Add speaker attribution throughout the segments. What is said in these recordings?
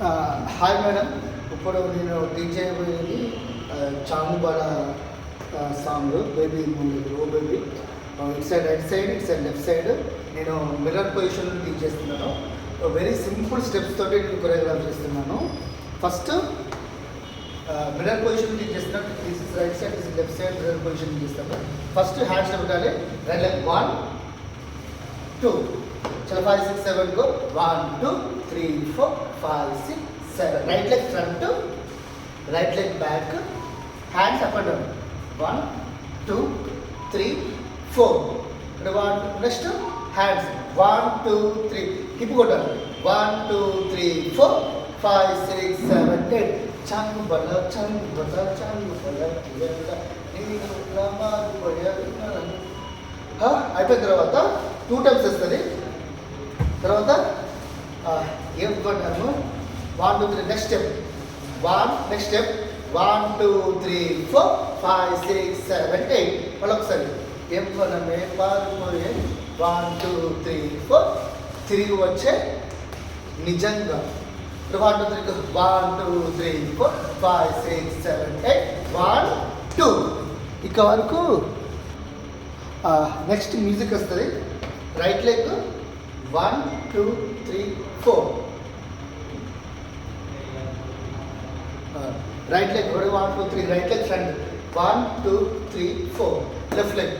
Speaker 1: Hi madam, ఇప్పుడు నేను teach చేయబోయేది Changubala song baby movie oh baby. ఇట్ సైడ్ రైట్ సైడ్, ఇట్ సైడ్ లెఫ్ట్ సైడ్. నేను మిర్రర్ పొజిషన్లో టీచ్ చేస్తున్నాను. వెరీ సింపుల్ స్టెప్స్ తోటి నేను కొరియోగ్రాఫ్ చేస్తున్నాను. ఫస్ట్ మిర్రర్ పొజిషన్ టీచ్ చేస్తున్నాను. This is right side, this is left side. Mirror position చేస్తాను. ఫస్ట్ హ్యాండ్స్ పెట్టాలి. రైట్ లెగ్ 1 2 चलो 5 6 7 go 1 2 3 4 5 6 7. Right leg front, right leg back, hands up and down. 1 2 3 4. Next hands 1 2 3. Keep going. 1 2 3 4 5 6 7 8. Changbala changbala changbala iyalla neenu namaadu payalana. అయిపోయిన తర్వాత 2 times వస్తుంది. తర్వాత ఏం కొట్టాము 1 2 3. Next step 1, next step 1 2 3 4 5 6 7 8. మళ్ళీ ఒకసారి ఏం కొనమే పారిపోయే 1 2 3 4 తిరిగి వచ్చే నిజంగా 1 2 3 1 2 3 4 5 6 7 8 1 2. ఇక వరకు నెక్స్ట్ మ్యూజిక్ వస్తుంది. Right leg 1 2 3 4. Right leg 1 2 3. Right leg front 1 2 3 4. Left leg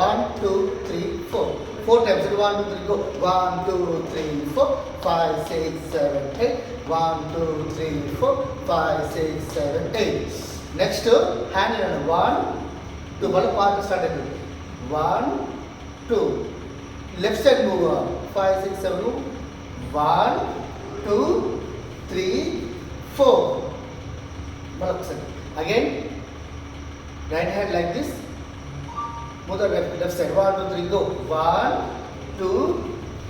Speaker 1: 1 2 3 4. 4 times. 1 2 3 go 1 2 3 4 5 6 7 8. 1 2 3 4 5 6 7 8. Next hand 1 2. మళ్ళీ పార్ట్ స్టార్ట్ అవుతుంది. 1 2. left side move 5 6 7 1 2 3 4. Again right hand like this, move the left side 1 2 3 go 1 2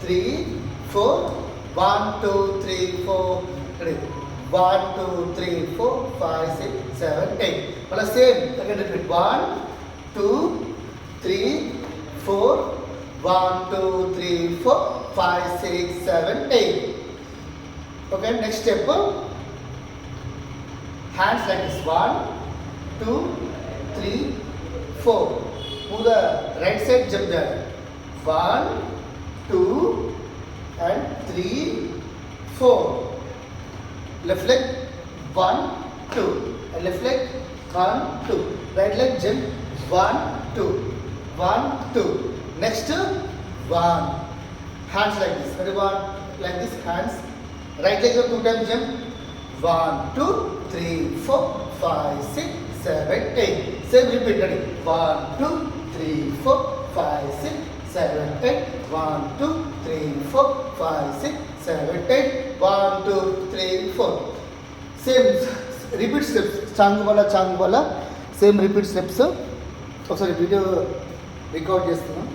Speaker 1: 3 4 1 2 3 4 ready 1 2 3 4 5 6 7 8. Mala same again repeat 1 2 3 4 1 2 3 4 5 6 7 8. Okay, next step hands like this 1 2 3 4. Move the right side, jump there 1 2 and 3 4. Left leg 1 2 and left leg 1 2. Right leg jump 1 2 1 2. Next 1. Hands like this. Ready 1 like this hands. Right leg 2 times jump. 1 2 3 4 5 6 7 8. Same repeat. Ready 1 2 3 4 5 6 7 8. 1 2 3 4 5 6 7 8. 1 2 3 4. Same repeat steps. చాంగుబాల same repeat steps. ఒకసారి video record చేస్తున్నాం.